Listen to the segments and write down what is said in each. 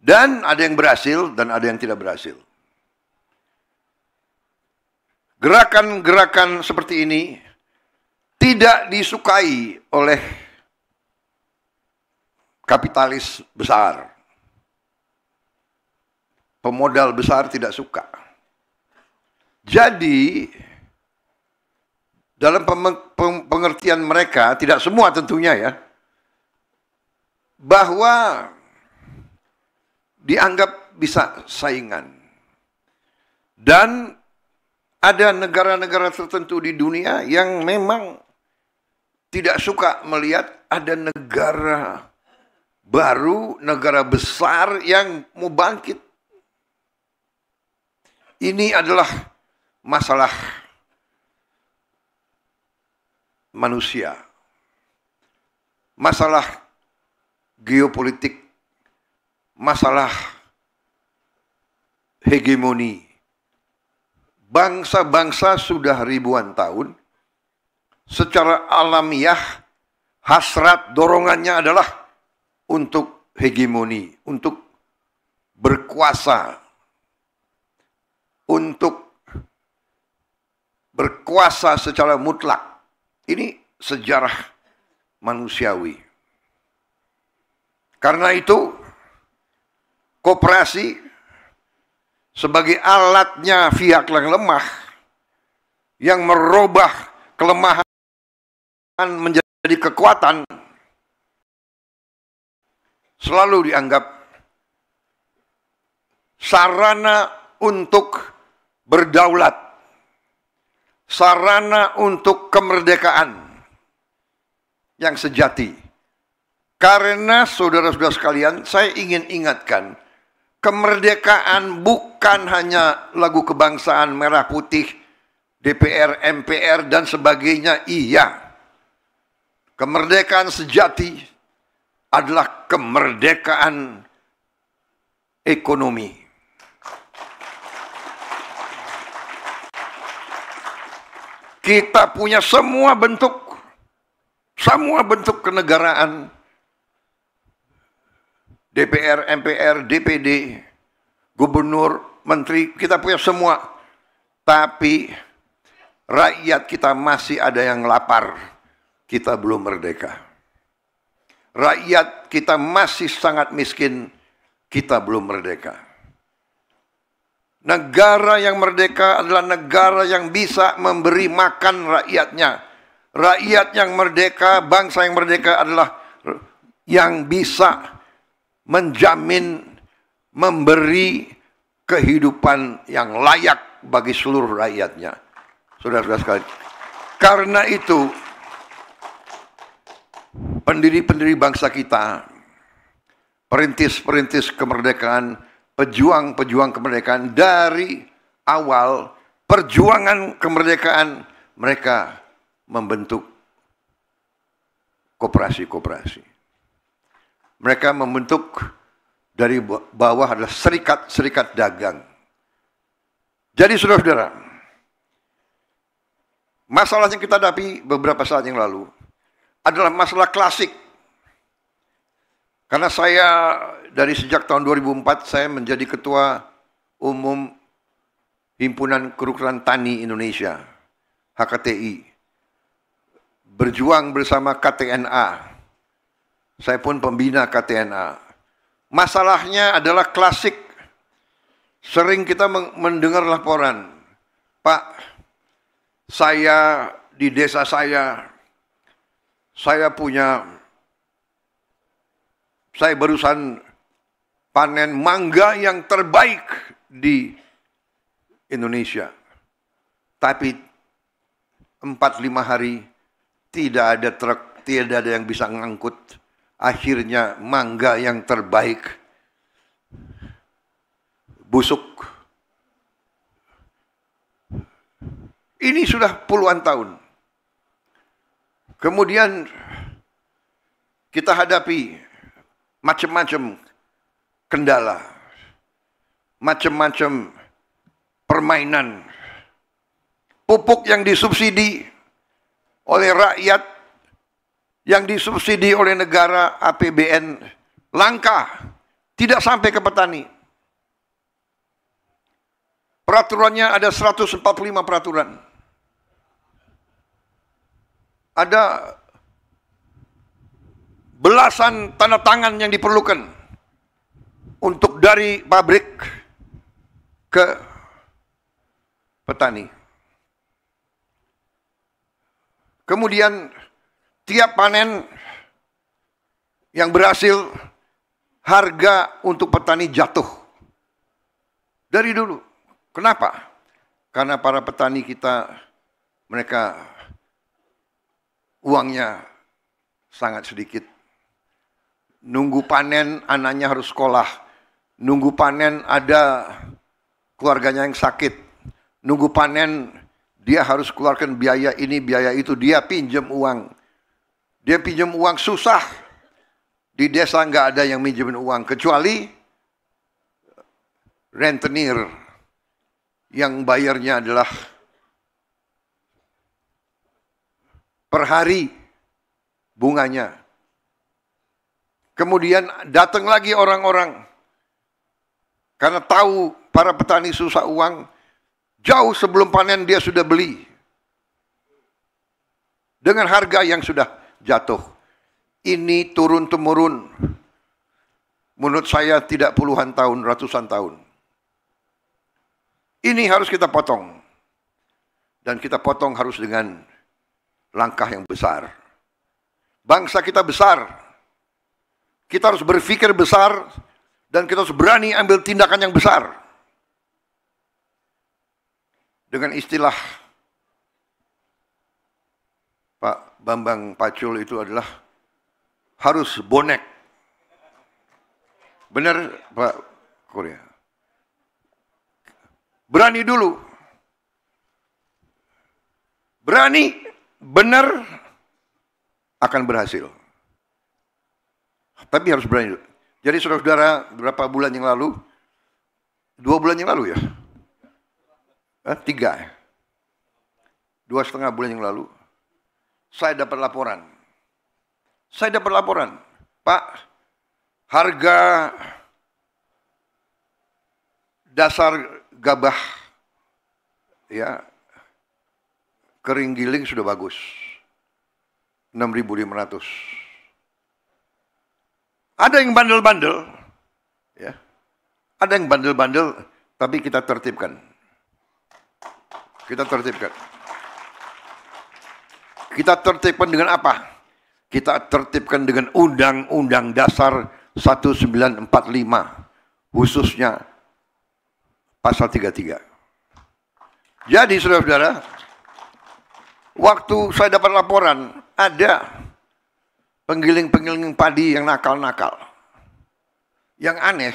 Dan ada yang berhasil dan ada yang tidak berhasil. Gerakan-gerakan seperti ini tidak disukai oleh kapitalis besar. Pemodal besar tidak suka. Jadi, dalam pengertian mereka, tidak semua tentunya ya, bahwa dianggap bisa saingan. Dan ada negara-negara tertentu di dunia yang memang tidak suka melihat ada negara baru, negara besar yang mau bangkit. Ini adalah masalah manusia, masalah geopolitik, masalah hegemoni. Bangsa-bangsa sudah ribuan tahun secara alamiah hasrat dorongannya adalah untuk hegemoni, untuk berkuasa, untuk berkuasa secara mutlak. Ini sejarah manusiawi. Karena itu, koperasi sebagai alatnya pihak yang lemah, yang merubah kelemahan menjadi kekuatan, selalu dianggap sarana untuk berdaulat, sarana untuk kemerdekaan yang sejati. Karena saudara-saudara sekalian, saya ingin ingatkan, kemerdekaan bukan hanya lagu kebangsaan merah putih, DPR, MPR, dan sebagainya. Iya, kemerdekaan sejati adalah kemerdekaan ekonomi. Kita punya semua bentuk kenegaraan, DPR, MPR, DPD, gubernur, menteri, kita punya semua. Tapi rakyat kita masih ada yang lapar, kita belum merdeka. Rakyat kita masih sangat miskin, kita belum merdeka. Negara yang merdeka adalah negara yang bisa memberi makan rakyatnya. Rakyat yang merdeka, bangsa yang merdeka adalah yang bisa menjamin, memberi kehidupan yang layak bagi seluruh rakyatnya. Saudara-saudara sekalian, karena itu pendiri-pendiri bangsa kita, perintis-perintis kemerdekaan, pejuang-pejuang kemerdekaan, dari awal perjuangan kemerdekaan mereka membentuk koperasi-koperasi. Mereka membentuk dari bawah adalah serikat-serikat dagang. Jadi saudara-saudara, masalah yang kita hadapi beberapa saat yang lalu adalah masalah klasik. Karena saya dari sejak tahun 2004 saya menjadi ketua umum Himpunan Kerukunan Tani Indonesia, HKTI. Berjuang bersama KTNA. Saya pun pembina KTNA. Masalahnya adalah klasik. Sering kita mendengar laporan, Pak, saya di desa saya barusan panen mangga yang terbaik di Indonesia. Tapi 4-5 hari tidak ada truk, tidak ada yang bisa ngangkut. Akhirnya mangga yang terbaik busuk. Ini sudah puluhan tahun. Kemudian kita hadapi macam-macam kendala, macam-macam permainan. Pupuk yang disubsidi oleh rakyat, yang disubsidi oleh negara, APBN, langka. Tidak sampai ke petani. Peraturannya ada 145 peraturan. Ada belasan tanda tangan yang diperlukan untuk dari pabrik ke petani. Kemudian tiap panen yang berhasil, harga untuk petani jatuh. Dari dulu. Kenapa? Karena para petani kita, mereka uangnya sangat sedikit. Nunggu panen, anaknya harus sekolah. Nunggu panen, ada keluarganya yang sakit. Nunggu panen, dia harus keluarkan biaya ini, biaya itu. Dia pinjam uang. Dia pinjam uang susah. Di desa nggak ada yang minjemin uang. Kecuali rentenir. Yang bayarnya adalah per hari bunganya. Kemudian datang lagi orang-orang. Karena tahu para petani susah uang. Jauh sebelum panen dia sudah beli. Dengan harga yang sudah jatuh. Ini turun-temurun. Menurut saya tidak puluhan tahun, ratusan tahun. Ini harus kita potong. Dan kita potong harus dengan langkah yang besar. Bangsa kita besar. Kita harus berpikir besar. Dan kita harus berani ambil tindakan yang besar. Dengan istilah Pak Bambang Pacul itu adalah harus bonek. Benar Pak Korea? Berani dulu. Berani, benar, akan berhasil. Tapi harus berani dulu. Jadi saudara-saudara, beberapa bulan yang lalu, 2 bulan yang lalu ya? 3 ya? 2,5 bulan yang lalu, saya dapat laporan. Pak, harga dasar gabah ya kering giling sudah bagus. 6.500. Ada yang bandel-bandel ya. Ada yang bandel-bandel tapi kita tertibkan. Kita tertibkan dengan apa? Kita tertibkan dengan Undang-Undang Dasar 1945, khususnya pasal 33. Jadi saudara-saudara, waktu saya dapat laporan, ada penggiling-penggiling padi yang nakal-nakal. Yang aneh,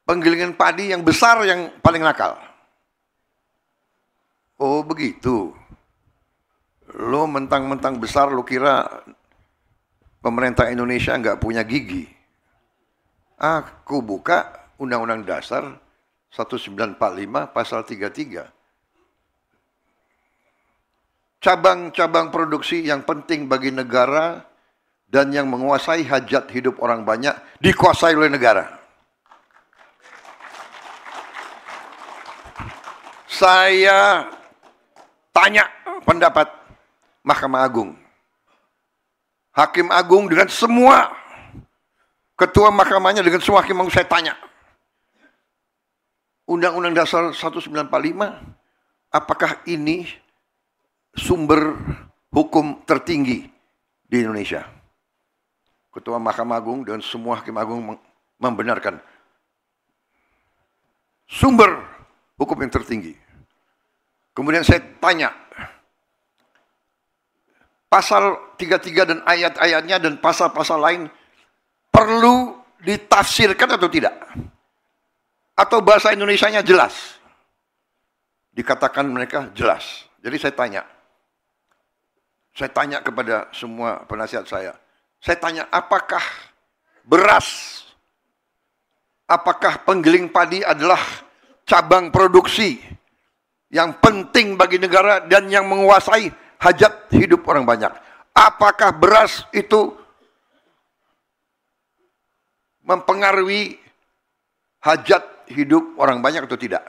penggilingan padi yang besar yang paling nakal. Oh begitu. Lo mentang-mentang besar, lo kira pemerintah Indonesia nggak punya gigi. Aku buka Undang-Undang Dasar 1945 pasal 33. Cabang-cabang produksi yang penting bagi negara dan yang menguasai hajat hidup orang banyak dikuasai oleh negara. Saya tanya pendapat Mahkamah Agung. Hakim Agung dengan semua ketua mahkamahnya, dengan semua hakim agung saya tanya. Undang-Undang Dasar 1945, apakah ini sumber hukum tertinggi di Indonesia? Ketua Mahkamah Agung dan semua hakim agung membenarkan sumber hukum yang tertinggi. Kemudian saya tanya, pasal 33 dan ayat-ayatnya dan pasal-pasal lain perlu ditafsirkan atau tidak? Atau bahasa Indonesianya jelas? Dikatakan mereka jelas. Jadi saya tanya kepada semua penasihat saya. Saya tanya, apakah beras, apakah penggiling padi adalah cabang produksi yang penting bagi negara dan yang menguasai hajat hidup orang banyak? Apakah beras itu mempengaruhi hajat hidup orang banyak atau tidak?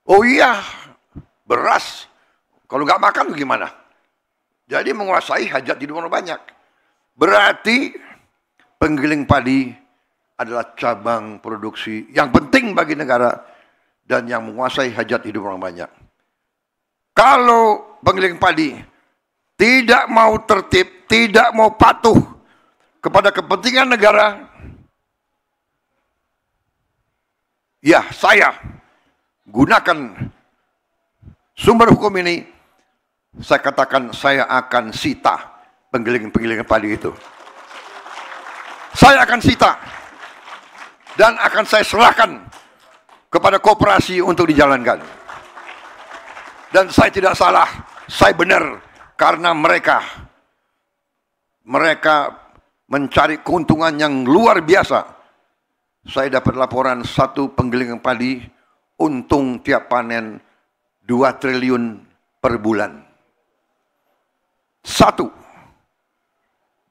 Oh iya, beras. Kalau nggak makan gimana? Jadi menguasai hajat hidup orang banyak. Berarti penggiling padi adalah cabang produksi yang penting bagi negara dan yang menguasai hajat hidup orang banyak. Kalau penggiling padi tidak mau tertib, tidak mau patuh kepada kepentingan negara, ya saya gunakan sumber hukum ini, saya katakan saya akan sita penggiling-penggiling padi itu. Saya akan sita dan akan saya serahkan kepada koperasi untuk dijalankan. Dan saya tidak salah, saya benar karena mereka mencari keuntungan yang luar biasa. Saya dapat laporan satu penggiling padi untung tiap panen 2 triliun per bulan.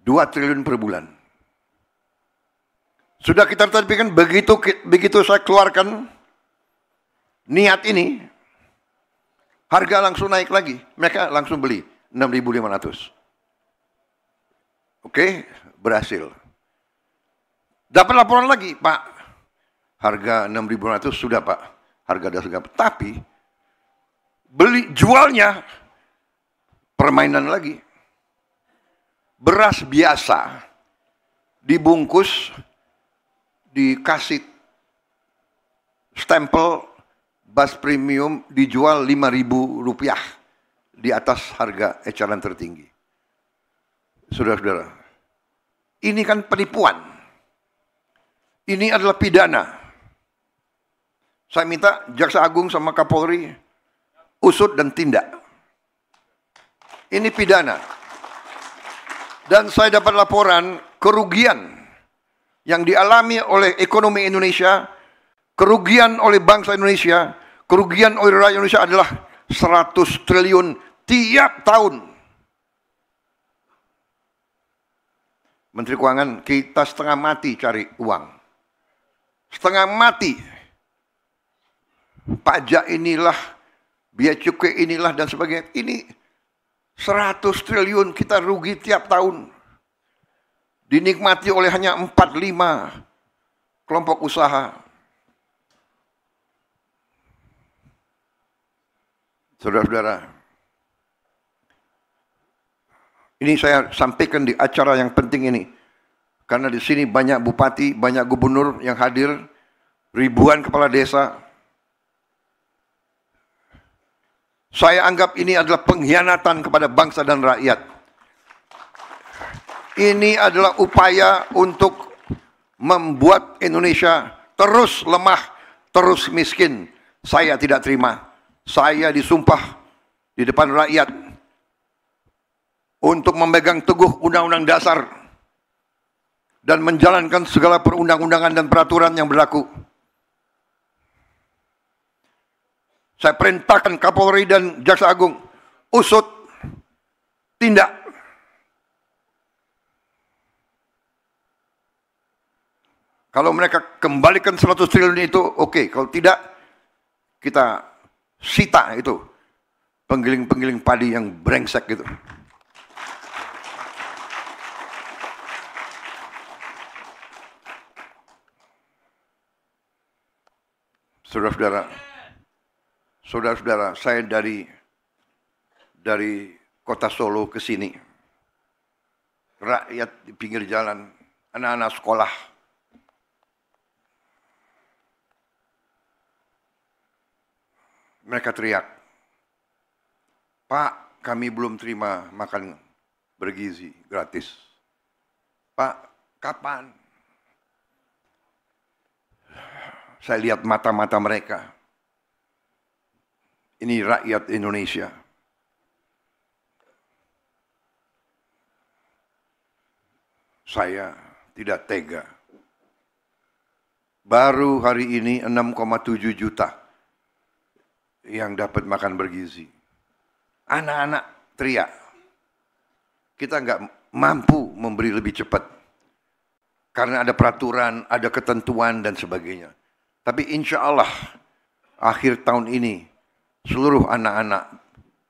2 triliun per bulan. Sudah kita terpikirkan begitu saya keluarkan niat ini, harga langsung naik lagi. Mereka langsung beli 6.500. Oke, berhasil. Dapat laporan lagi, Pak. Harga 6.500 sudah, Pak. Harga dasar. Tapi jualnya permainan lagi. Beras biasa dibungkus, dikasih stempel beras premium, dijual Rp5.000 di atas harga eceran tertinggi. Saudara-saudara, ini kan penipuan. Ini adalah pidana. Saya minta Jaksa Agung sama Kapolri usut dan tindak. Ini pidana. Dan saya dapat laporan kerugian yang dialami oleh ekonomi Indonesia, kerugian oleh bangsa Indonesia, kerugian oleh rakyat Indonesia adalah 100 triliun tiap tahun. Menteri Keuangan, kita setengah mati cari uang. Setengah mati. Pajak inilah, biaya cukai inilah dan sebagainya. Ini 100 triliun kita rugi tiap tahun. Dinikmati oleh hanya 4-5 kelompok usaha. Saudara-saudara, ini saya sampaikan di acara yang penting ini. Karena di sini banyak bupati, banyak gubernur yang hadir, ribuan kepala desa. Saya anggap ini adalah pengkhianatan kepada bangsa dan rakyat. Ini adalah upaya untuk membuat Indonesia terus lemah, terus miskin. Saya tidak terima. Saya disumpah di depan rakyat untuk memegang teguh Undang-Undang Dasar dan menjalankan segala perundang-undangan dan peraturan yang berlaku. Saya perintahkan Kapolri dan Jaksa Agung usut, tindak. Kalau mereka kembalikan 100 triliun itu, oke. Kalau tidak, kita sita itu penggiling-penggiling padi yang brengsek gitu. Saudara-saudara, saya dari kota Solo ke sini, rakyat di pinggir jalan, anak-anak sekolah, mereka teriak, "Pak, kami belum terima makan bergizi gratis. Pak, kapan?" Saya lihat mata-mata mereka. Ini rakyat Indonesia. Saya tidak tega. Baru hari ini 6,7 juta yang dapat makan bergizi. Anak-anak teriak. Kita nggak mampu memberi lebih cepat. Karena ada peraturan, ada ketentuan dan sebagainya. Tapi insya Allah akhir tahun ini seluruh anak-anak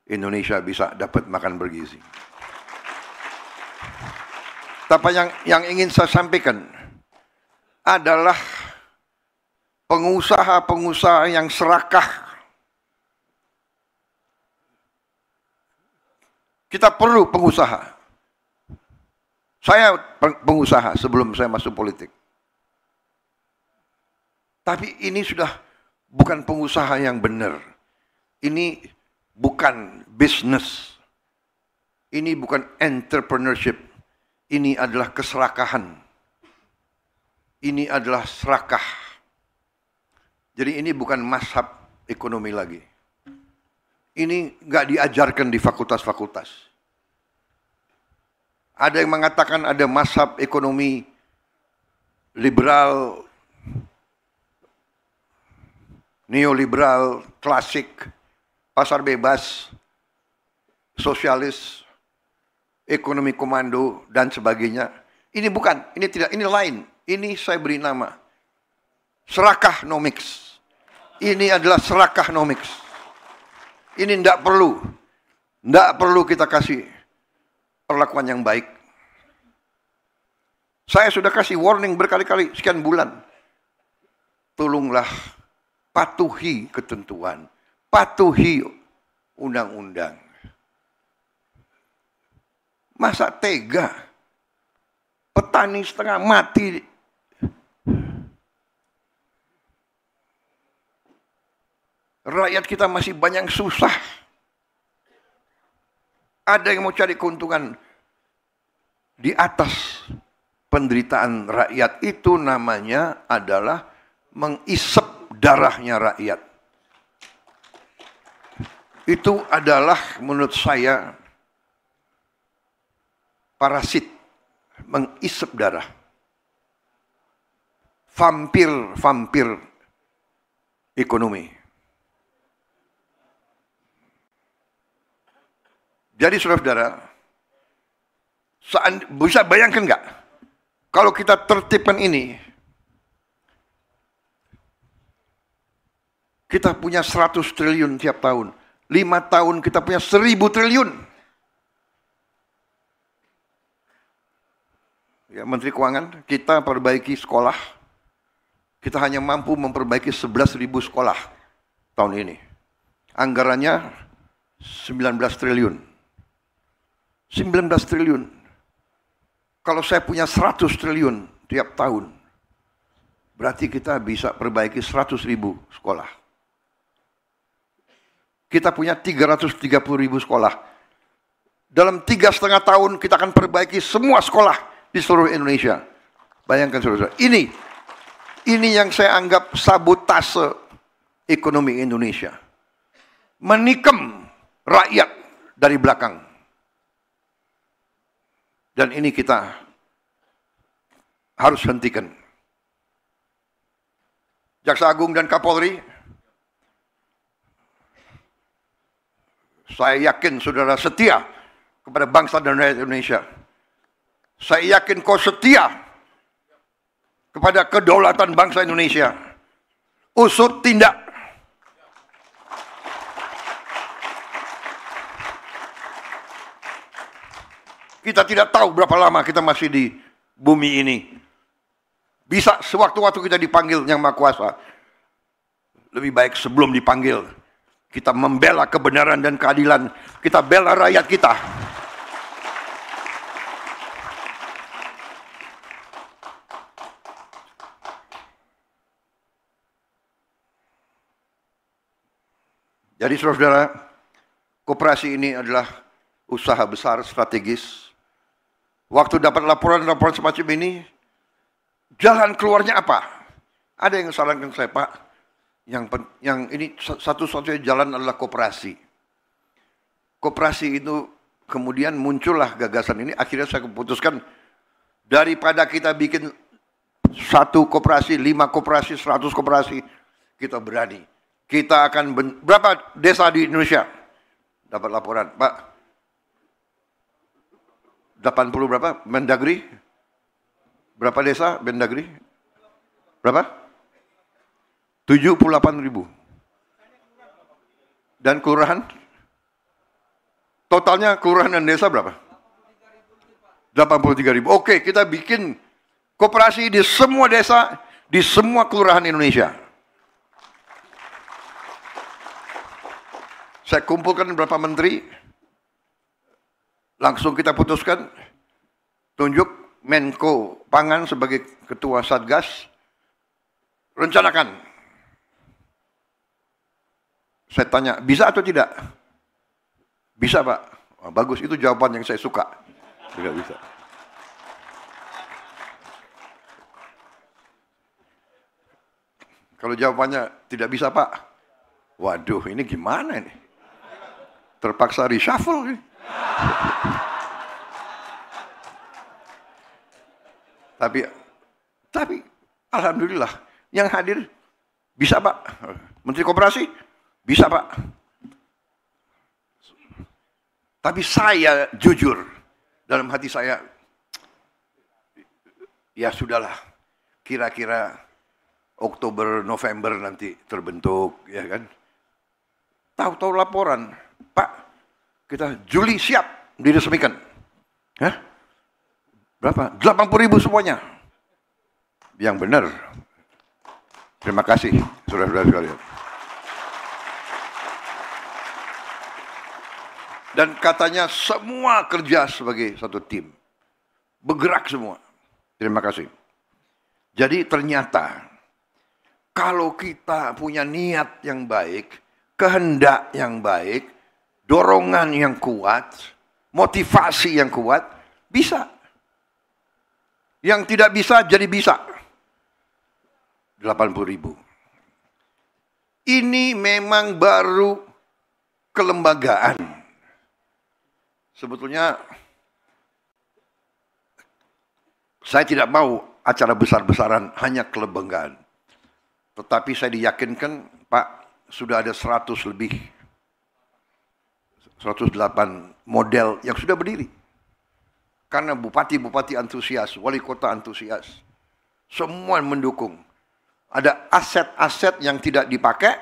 Indonesia bisa dapat makan bergizi. Tapi yang ingin saya sampaikan adalah pengusaha-pengusaha yang serakah. Kita perlu pengusaha. Saya pengusaha sebelum saya masuk politik. Tapi ini sudah bukan pengusaha yang benar. Ini bukan bisnis. Ini bukan entrepreneurship. Ini adalah keserakahan. Ini adalah serakah. Jadi ini bukan mazhab ekonomi lagi. Ini nggak diajarkan di fakultas-fakultas. Ada yang mengatakan ada mazhab ekonomi liberal, neoliberal, klasik, pasar bebas, sosialis, ekonomi komando, dan sebagainya. Ini bukan, ini tidak, ini lain. Ini saya beri nama serakahnomics. Ini adalah serakahnomics. Ini tidak perlu kita kasih perlakuan yang baik. Saya sudah kasih warning berkali-kali, sekian bulan. Tolonglah patuhi ketentuan, patuhi undang-undang. Masa tega? Petani setengah mati. Rakyat kita masih banyak susah. Ada yang mau cari keuntungan di atas penderitaan rakyat. Itu namanya adalah mengisep darahnya rakyat. Itu adalah menurut saya parasit, mengisep darah. Vampir ekonomi. Jadi saudara-saudara, bisa bayangkan nggak? Kalau kita tertibkan ini, kita punya 100 triliun tiap tahun. 5 tahun kita punya 1000 triliun. Ya, Menteri Keuangan, kita perbaiki sekolah. Kita hanya mampu memperbaiki 11.000 sekolah tahun ini. Anggarannya 19 triliun. 19 triliun. Kalau saya punya 100 triliun tiap tahun, berarti kita bisa perbaiki 100.000 sekolah. Kita punya 330.000 sekolah. Dalam 3,5 tahun kita akan perbaiki semua sekolah di seluruh Indonesia. Bayangkan saudara-saudara. Ini yang saya anggap sabotase ekonomi Indonesia. Menikam rakyat dari belakang. Dan ini kita harus hentikan. Jaksa Agung dan Kapolri, saya yakin saudara setia kepada bangsa dan rakyat Indonesia. Saya yakin kau setia kepada kedaulatan bangsa Indonesia. Usut tindak. Kita tidak tahu berapa lama kita masih di bumi ini. Bisa sewaktu-waktu kita dipanggil Yang Maha Kuasa. Lebih baik sebelum dipanggil, kita membela kebenaran dan keadilan. Kita bela rakyat kita. Jadi saudara-saudara, koperasi ini adalah usaha besar strategis. Waktu dapat laporan-laporan semacam ini, jalan keluarnya apa? Ada yang sarankan saya, Pak, yang ini satu-satunya jalan adalah koperasi. Koperasi itu kemudian muncullah gagasan ini. Akhirnya saya keputuskan, daripada kita bikin 1 koperasi, 5 koperasi, 100 koperasi, kita berani. Kita akan berapa desa di Indonesia? Dapat laporan, Pak. 80 berapa? Mendagri? Berapa desa, Mendagri? Berapa? 78.000. Dan kelurahan? Totalnya kelurahan dan desa berapa? 83.000. Oke, kita bikin koperasi di semua desa, di semua kelurahan Indonesia. Saya kumpulkan beberapa menteri, langsung kita putuskan, tunjuk Menko Pangan sebagai ketua Satgas, rencanakan. Saya tanya, bisa atau tidak? Bisa, Pak. Oh, bagus, itu jawaban yang saya suka. Tidak bisa. Kalau jawabannya tidak bisa, Pak. Waduh, ini gimana ini? Terpaksa reshuffle ini. Tapi alhamdulillah yang hadir bisa, Pak. Menteri Koperasi bisa, Pak. Tapi saya jujur dalam hati saya, ya sudahlah, kira-kira Oktober, November nanti terbentuk, ya kan? Tahu-tahu laporan, Pak, kita Juli siap diresmikan. Hah? Berapa? 80.000 semuanya. Yang benar. Terima kasih, saudara-saudara sekalian. Dan katanya semua kerja sebagai satu tim. Bergerak semua. Terima kasih. Jadi ternyata kalau kita punya niat yang baik, kehendak yang baik, dorongan yang kuat, motivasi yang kuat, bisa. Yang tidak bisa jadi bisa. 80.000. Ini memang baru kelembagaan. Sebetulnya saya tidak mau acara besar-besaran, hanya kelembagaan. Tetapi saya diyakinkan, Pak, sudah ada 100 lebih. 108 model yang sudah berdiri. Karena bupati-bupati antusias, wali kota antusias. Semua mendukung. Ada aset-aset yang tidak dipakai,